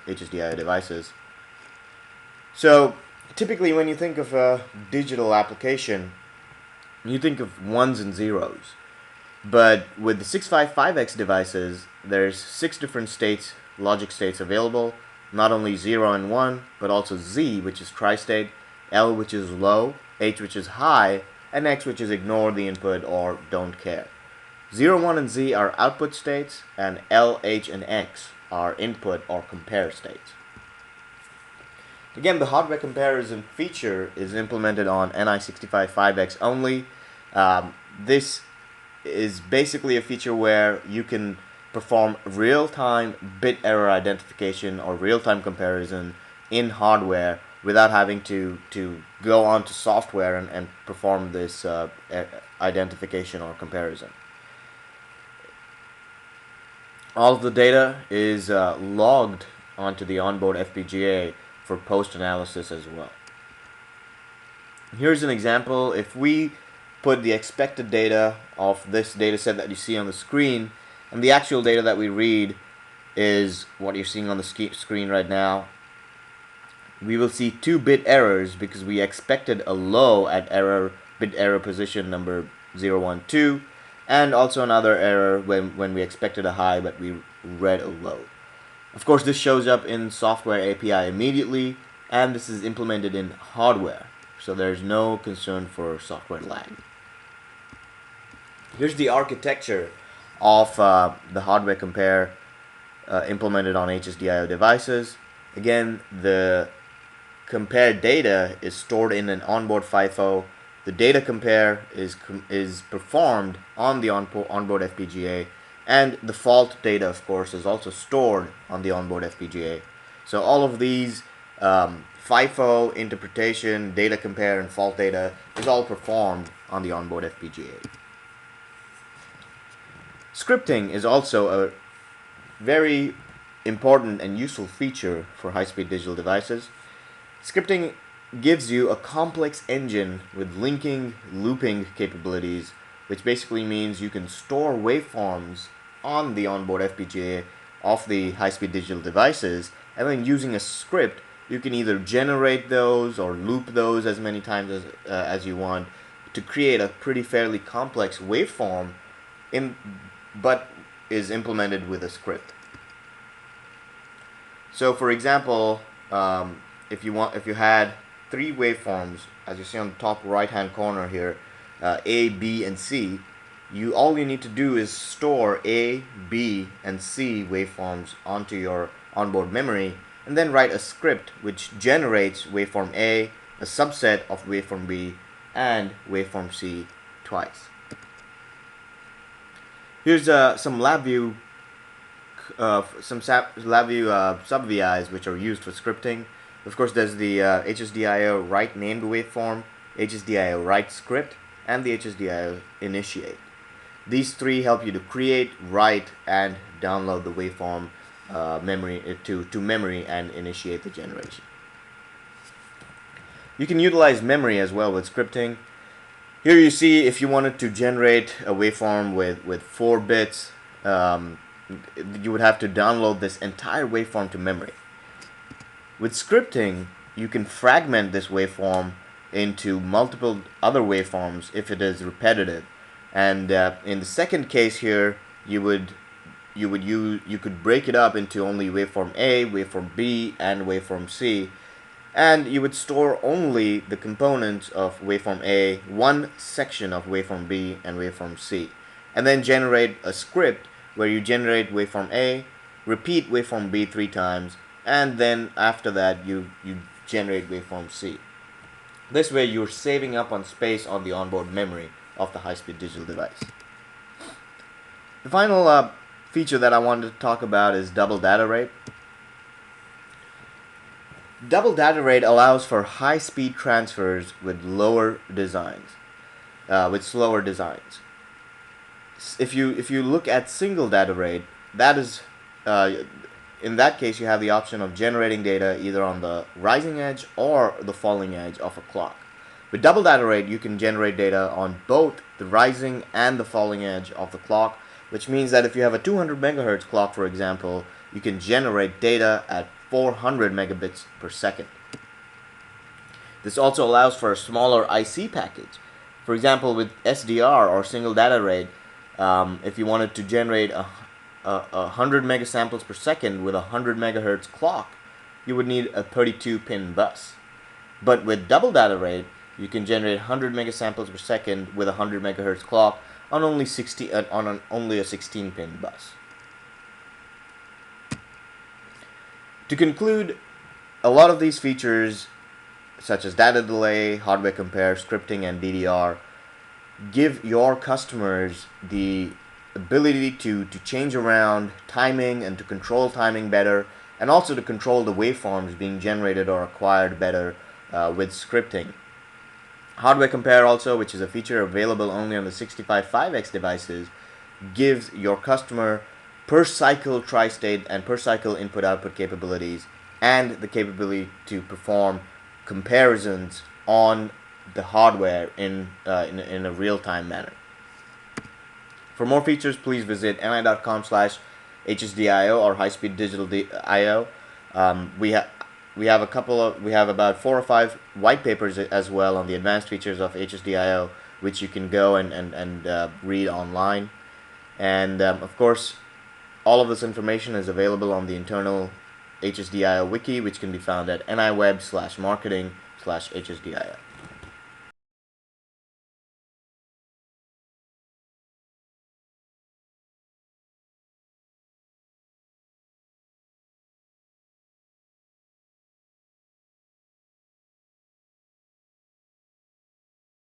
HSDIO devices. So typically when you think of a digital application, you think of ones and zeros. But with the 655X devices, there's 6 different states, logic states available, not only 0 and 1, but also Z, which is tri-state, L, which is low, H, which is high, and X, which is ignore the input or don't care. 0, 1, and Z are output states, and L, H, and X are input or compare states. Again, the hardware comparison feature is implemented on NI655X only. This is basically a feature where you can perform real-time bit error identification or real-time comparison in hardware without having to go on to software and perform this identification or comparison. All of the data is logged onto the onboard FPGA for post-analysis as well. Here's an example. If we put the expected data of this data set that you see on the screen, and the actual data that we read is what you're seeing on the screen right now, we will see 2 bit errors because we expected a low at bit error position number 012, and also another error when we expected a high but we read a low. Of course, this shows up in software API immediately, and this is implemented in hardware, so there's no concern for software lag. Here's the architecture of the hardware compare implemented on HSDIO devices. Again, the compare data is stored in an onboard FIFO. The data compare is performed on the onboard FPGA, and the fault data, of course, is also stored on the onboard FPGA. So all of these FIFO, interpretation, data compare, and fault data is all performed on the onboard FPGA. Scripting is also a very important and useful feature for high-speed digital devices. Scripting gives you a complex engine with linking, looping capabilities, which basically means you can store waveforms on the onboard FPGA of the high-speed digital devices, and then using a script you can either generate those or loop those as many times as you want to create a pretty fairly complex waveform but is implemented with a script. So for example, if you had 3 waveforms, as you see on the top right hand corner here, A, B, and C, all you need to do is store A, B, and C waveforms onto your onboard memory, and then write a script which generates waveform A, a subset of waveform B, and waveform C twice. Here's some LabVIEW sub-VIs which are used for scripting. Of course, there's the HSDIO write named waveform, HSDIO write script, and the HSDIO initiate. These 3 help you to create, write, and download the waveform memory to memory and initiate the generation. You can utilize memory as well with scripting. Here you see if you wanted to generate a waveform with 4 bits, you would have to download this entire waveform to memory. With scripting, you can fragment this waveform into multiple other waveforms if it is repetitive. And in the second case here, you could break it up into only waveform A, waveform B, and waveform C, and you would store only the components of waveform A, one section of waveform B, and waveform C, and then generate a script where you generate waveform A, repeat waveform B 3 times, and then after that you generate waveform C. This way you're saving up on space on the onboard memory of the high-speed digital device. The final feature that I wanted to talk about is double data rate. Double data rate allows for high-speed transfers with slower designs. If you look at single data rate, that is in that case you have the option of generating data either on the rising edge or the falling edge of a clock. With double data rate, you can generate data on both the rising and the falling edge of the clock, which means that if you have a 200 megahertz clock, for example, you can generate data at 400 megabits per second. This also allows for a smaller IC package. For example, with SDR or single data rate, if you wanted to generate a 100 megasamples per second with a 100 megahertz clock, you would need a 32-pin bus. But with double data rate, you can generate 100 megasamples per second with a 100 megahertz clock on only a 16-pin bus. To conclude, a lot of these features, such as data delay, hardware compare, scripting, and DDR, give your customers the ability to change around timing and to control timing better, and also to control the waveforms being generated or acquired better with scripting. Hardware compare also, which is a feature available only on the 65.5x devices, gives your customer per cycle tri-state and per cycle input-output capabilities, and the capability to perform comparisons on the hardware in a real-time manner. For more features, please visit ni.com/HSDIO or High Speed Digital IO. We have about 4 or 5 white papers as well on the advanced features of HSDIO, which you can go and read online. And of course, all of this information is available on the internal HSDIO wiki, which can be found at niweb/marketing/HSDIO.